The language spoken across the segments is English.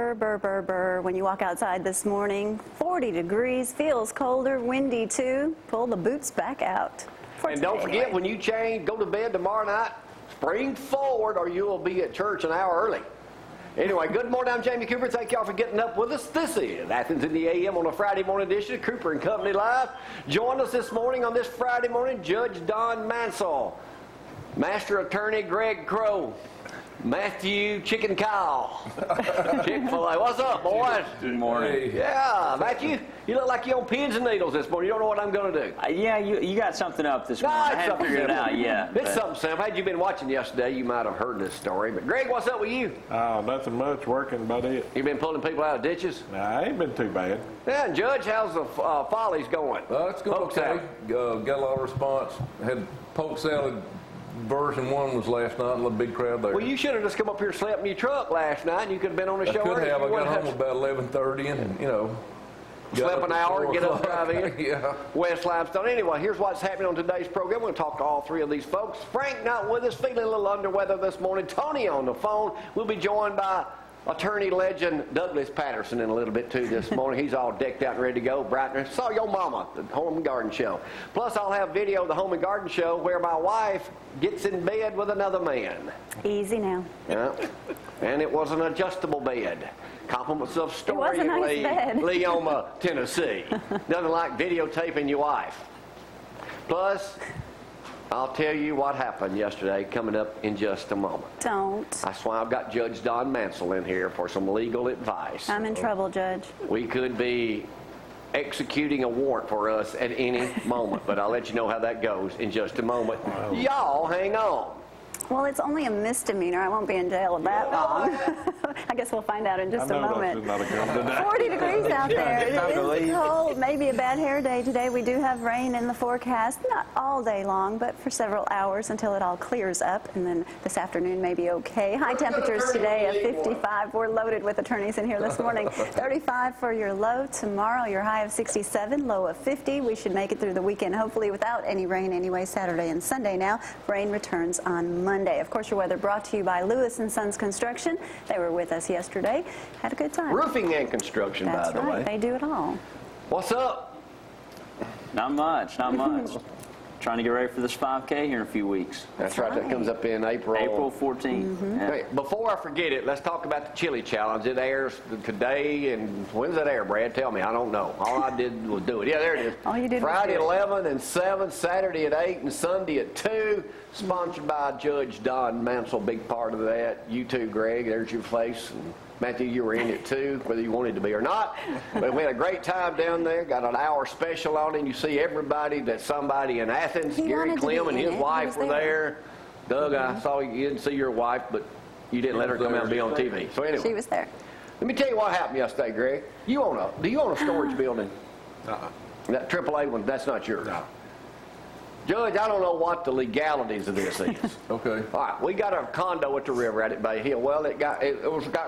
burr, burr, burr, burr when you walk outside this morning. 40 degrees, feels colder, windy too. Pull the boots back out. And don't forget, when you go to bed tomorrow night, spring forward or you will be at church an hour early. Anyway, good morning. I'm Jamie Cooper. Thank y'all for getting up with us. This is Athens in the AM on a Friday morning edition of Cooper and Company Live. Join us this morning on this Friday morning, Judge Don Mansell, Master Attorney Greg Crow, Matthew Chicken Cow, Chick-fil-A. What's up, boys? Good morning. Yeah, Matthew, you look like you're on pins and needles this morning. You don't know what I'm going to do. Yeah, you got something up this morning. I haven't figured it out yet. It's something simple. Had you been watching yesterday, you might have heard this story. But Greg, what's up with you? Oh, nothing much. Working about it. You been pulling people out of ditches? Nah, ain't been too bad. Yeah, and Judge, how's the follies going? It's going okay. Got a lot of response. Had poke salad. Version 1 was last night, a little big crowd there. Well, you should have just come up here and slept in your truck last night, and you could have been on the show. I could have. I got home about 11:30, and you know, slept an hour and get up and drive in. Yeah. West Limestone. Anyway, here's what's happening on today's program. We're going to talk to all three of these folks. Frank not with us, feeling a little under weather this morning. Tony on the phone. We'll be joined by attorney legend Douglas Patterson in a little bit too this morning. He's all decked out and ready to go. Brighter. Saw your mama, the Home and Garden Show. Plus, I'll have video of the Home and Garden Show where my wife gets in bed with another man. Easy now. Yeah. And it was an adjustable bed. Compliments of Story in nice bed. Leoma, Tennessee. Nothing like videotaping your wife. Plus, I'll tell you what happened yesterday coming up in just a moment. Don't. That's why I've got Judge Don Mansell in here for some legal advice. I'm in trouble, Judge. We could be executing a warrant for us at any moment, but I'll let you know how that goes in just a moment. Y'all hang on. Well, it's only a misdemeanor. I won't be in jail that long. I guess we'll find out in just a moment. 40 degrees out there. It is cold. Maybe a bad hair day today. We do have rain in the forecast. Not all day long, but for several hours until it all clears up. And then this afternoon may be okay. High temperatures today of 55. We're loaded with attorneys in here this morning. 35 for your low. Tomorrow, your high of 67, low of 50. We should make it through the weekend, hopefully without any rain anyway, Saturday and Sunday now. Rain returns on Monday. Of course, your weather brought to you by Lewis & Sons Construction. They were with us yesterday. Had a good time. Roofing and construction, by the way. They do it all. What's up? Not much, not much. Trying to get ready for this 5K here in a few weeks. That's right. That comes up in April. April 14th. Yeah. Hey, before I forget it, let's talk about the chili challenge. It airs today, and when's that air, Brad? Tell me. I don't know. All I did was do it. Yeah, there it is. All you did Friday was 11 and 7, Saturday at 8, and Sunday at 2. Sponsored by Judge Don Mansell. Big part of that. You too, Greg. There's your face. And Matthew, you were in it too, whether you wanted to be or not. But we had a great time down there. Got an hour special on it. You see everybody that's somebody in Athens. Gary Clem and his wife were there. Doug, I saw you didn't see your wife, but you didn't let her come out and be on TV. So anyway, she was there. Let me tell you what happened yesterday, Greg. Do you own a storage building? That AAA one, that's not yours. No. Judge, I don't know what the legalities of this is. Okay. All right, we got a condo at the river out at Bay Hill. Well, it got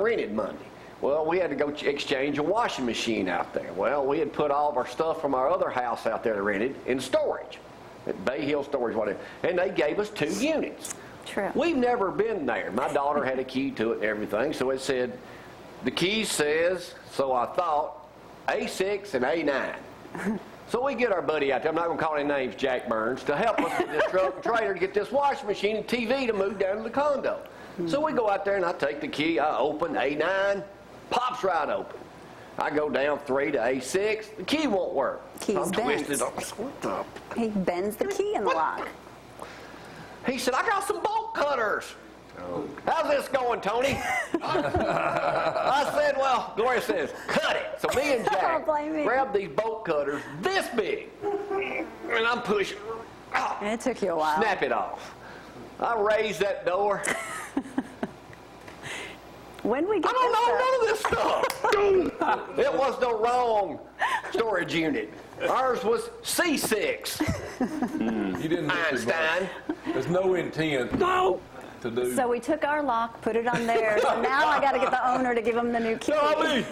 rented Monday. Well, we had to go exchange a washing machine out there. Well, we had put all of our stuff from our other house out there that rented in storage, at Bay Hill Storage, whatever. And they gave us 2 units. True. We've never been there. My daughter had a key to it and everything, so it said, the key says, so I thought, A6 and A9. So we get our buddy out there, I'm not going to call any names, Jack Burns, to help us with this truck and trailer to get this washing machine and TV to move down to the condo. So we go out there and I take the key, I open A9, pops right open. I go down 3 to A6, the key won't work. Keys bends. He bends the key in the lock. He said, I got some bolt cutters. How's this going, Tony? I said, well, Gloria says, cut it. So me and Jack grab these bolt cutters this big, and I'm pushing. It took you a while. Snap it off. I raised that door. When we get I don't know none of this stuff. It was the wrong storage unit. Ours was C6. You didn't Einstein. There's no intent. No. to do. So we took our lock, put it on there. So now I got to get the owner to give him the new key. No, I mean,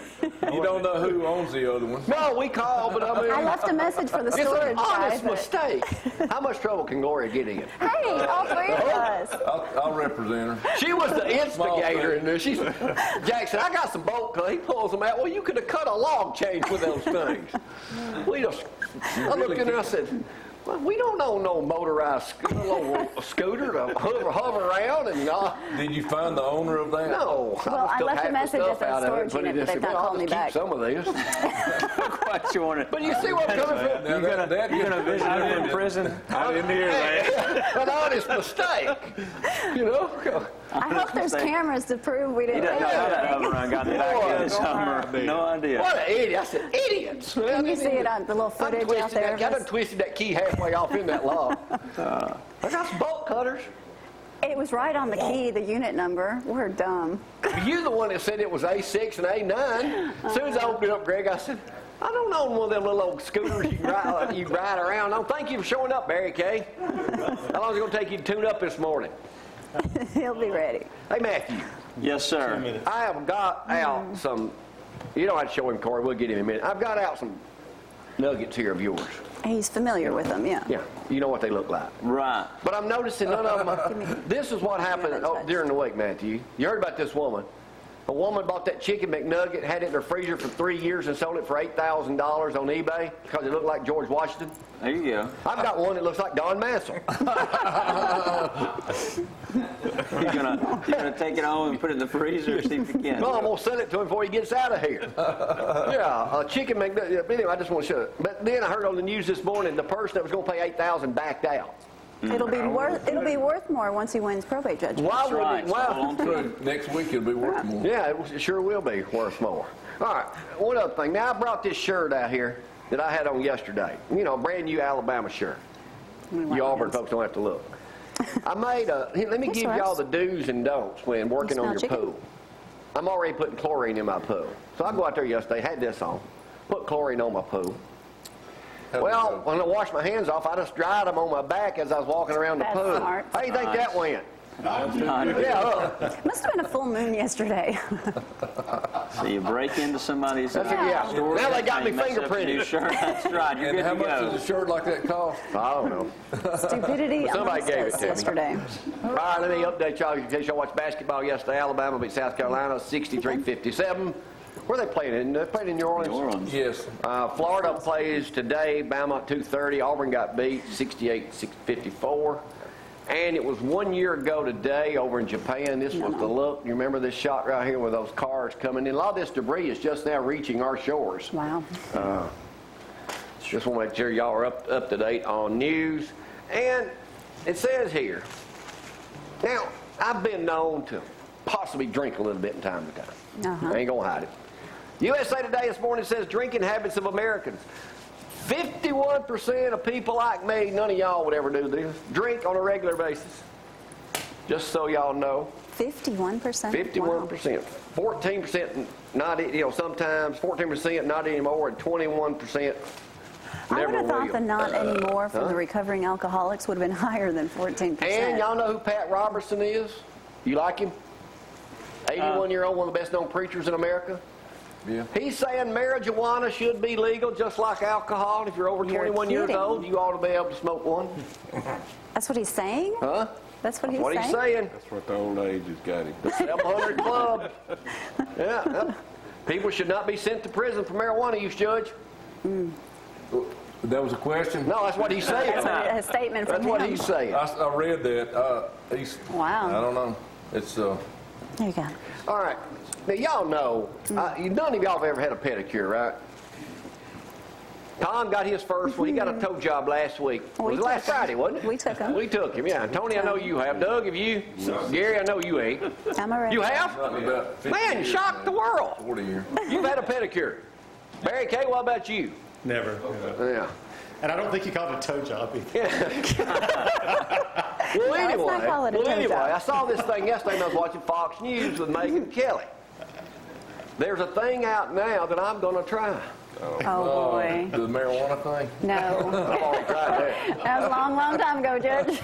You don't know who owns the other one. no, we called, but I mean, I left a message for the it's storage an guy. honest but- mistake. How much trouble can Gloria get in? Hey, all three of us. I'll represent her. She was the instigator in there. She's Jackson. I got some bolt cutters. He pulls them out. Well, you could have cut a log change with those things. We just. I looked in there. I said, well, we don't own no motorized little scooter to hover around and. Did you find the owner of that? No. Well, I took left a half the message stuff at the out of it and storage put it unit, in but they've and said, not well, called me I'll back. just keep some of this. Quite you want it. But you see where I'm coming from? Now, You're gonna visit him in prison? I didn't hear that. An honest mistake. You know? I hope there's cameras to prove we He didn't doesn't do know how that anything. hover around got in the back of his Hummer. No idea. What an idiot. I said, idiots. Can you see it on the little footage out there? I done twisted that key halfway off in that lock. I got some bolt cutters. It was right on the key, the unit number. We're dumb. You're the one that said it was A6 and A9. As soon as I opened it up, Greg, I said, I don't own one of them little old scooters you ride around. No, thank you for showing up, Barry Kay. How long is it going to take you to tune up this morning? He'll be ready. Hey, Matthew. Yes, sir. I have got out some, you don't have to show him, Corey. We'll get him in a minute. I've got out some nuggets here of yours. He's familiar with them, yeah. Yeah, you know what they look like. Right. But I'm noticing none of them. This is what happened during the week, Matthew. You heard about this woman. A woman bought that chicken McNugget, had it in her freezer for 3 years, and sold it for $8,000 on eBay because it looked like George Washington. There you go. I've got one that looks like Don Mansell. You're gonna take it home and put it in the freezer and see if you can. No, I'm going to sell it to him before he gets out of here. Yeah, a chicken McNugget. Anyway, I just want to show it. But then I heard on the news this morning the person that was going to pay $8,000 backed out. It'll be worth more once he wins probate judgment. Why That's would right. it? Why? So next week it'll be worth more. Yeah, it sure will be worth more. All right, one other thing. Now, I brought this shirt out here that I had on yesterday. You know, a brand new Alabama shirt. You Auburn folks don't have to look. I made a, here, let me This give works. y'all the do's and don'ts when working You on your smell chicken? pool. I'm already putting chlorine in my pool. So I go out there yesterday, had this on, put chlorine on my pool. Well, when I washed my hands off, I just dried them on my back as I was walking around the That's pool. smart. How do you think that went? Yeah, look. Must have been a full moon yesterday. So you break into somebody's Yeah. store. Now they got and me you mess up fingerprinted. your new shirt. That's right. You're And good how to much go. does a shirt like that cost? I don't know. Stupidity Somebody amongst gave it us to me. yesterday. All right, let me update y'all. In case y'all watched basketball yesterday, Alabama beat South Carolina 63-57. Where are they playing? They played in New Orleans? New Orleans. Yes. Florida plays today. Bama at 2:30. Auburn got beat 68-54. And it was 1 year ago today over in Japan. This was the look. You remember this shot right here with those cars coming in? A lot of this debris is just now reaching our shores. Wow. Just want to make sure y'all are up to date on news. And it says here, now, I've been known to possibly drink a little bit from time to time. I ain't going to hide it. USA Today this morning says drinking habits of Americans. 51% of people like me, none of y'all would ever do this, drink on a regular basis. Just so y'all know. 51%? 51%. 14% not, sometimes 14% not anymore, and 21% I never would have thought will. the not anymore from the recovering alcoholics would have been higher than 14%. And y'all know who Pat Robertson is? You like him? 81-year-old, one of the best-known preachers in America. Yeah. He's saying marijuana should be legal just like alcohol. If you're over You're 21 years kidding. old, you ought to be able to smoke one. That's what he's saying? Huh? That's what he's What saying? he's saying. That's what the old age has got him. The 700 Club. Yeah. People should not be sent to prison for marijuana use, Judge. That was a question? No, that's what he's saying. That's a statement from That's him. what he's saying. I read that. Wow. I don't know. It's There you go. All right. Now, y'all know, none of y'all have ever had a pedicure, right? Tom got his first one. He got a toe job last week. It was last Friday, wasn't it? We took him. We took him, yeah. Tony, I know you have. Doug, have you? Gary, I know you ain't. I'm a red. You have? probably about 50 Man, you years, shocked the world. 40 years. You've had a pedicure. Barry Kay, what about you? Never. Yeah. And I don't think you called it a toe job either. Well, let's anyway, not call it a toe job. I saw this thing yesterday when I was watching Fox News with Megyn Kelly. There's a thing out now that I'm going to try. Oh, boy. The marijuana thing? No. I've already tried that. That was a long, long time ago, Judge.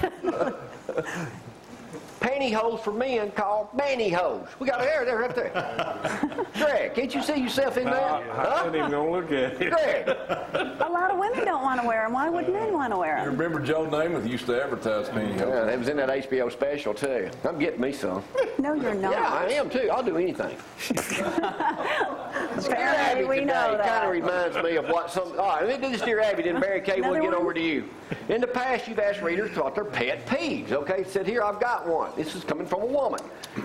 pantyhose for men called mannyhose. We got a hair there right there. Greg, can't you see yourself in there? I ain't even gonna look at it. Greg. A lot of women don't want to wear them. Why would men want to wear You them? remember Joe Namath used to advertise pantyhose? Yeah, that was in that HBO special too. I'm getting me some. No, you're not. Yeah, I am too. I'll do anything. Dear Abby we today know kind that. of reminds me of what some. All right, let me do this, Dear Abby. Then Mary Kay, we'll Another get one? over to you. In the past, you've asked readers what their pet peeves. Okay, said here I've got one. This is coming from a woman.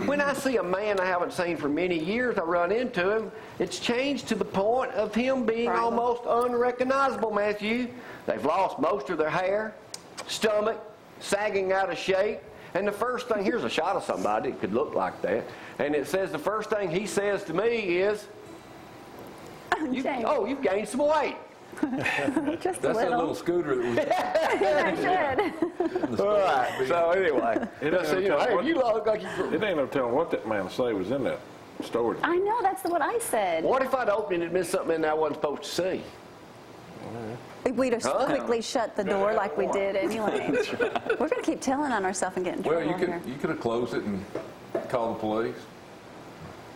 When I see a man I haven't seen for many years, I run into him. It's changed to the point of him being Right. almost unrecognizable, Matthew. They've lost most of their hair, stomach, sagging out of shape. And the first thing, here's a shot of somebody that could look like that. And it says the first thing he says to me is, you've gained some weight. Just That's a that little little. scooter that was I should. All right, so anyway. So, you know, hey, you look like you... It ain't no telling what that man say was in that storage. I know, that's what I said. What if I'd opened it and missed something in there I wasn't supposed to see? We'd have quickly shut the door like we did anyway. We're going to keep telling on ourselves and get in Well, trouble here. you could have closed it and called the police.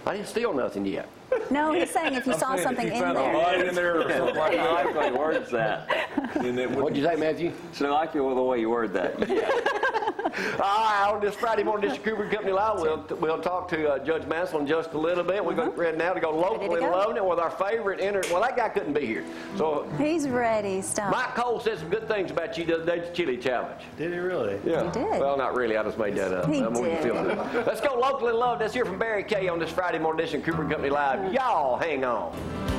I didn't steal nothing yet. No, he's saying if you saw saying if something you in found a there. light in there or something like I that, like the way you worded that. then it What'd would. you say, Matthew? So I like the way you worded that. All right, on this Friday morning, District Cooper Company Live, we'll talk to Judge Mansell in just a little bit. We're going ready now to go local in go? Loveland with our favorite well, that guy couldn't be here. So He's ready. Stop. Mike Cole said some good things about you the other day at the Chili Challenge. Did he really? Yeah. He did. Well, not really. I just made that up. He That made me feel did. good. Let's go local in Love. Let's hear from Barry Kay on this Friday morning edition of Cooper Company Live. Y'all hang on.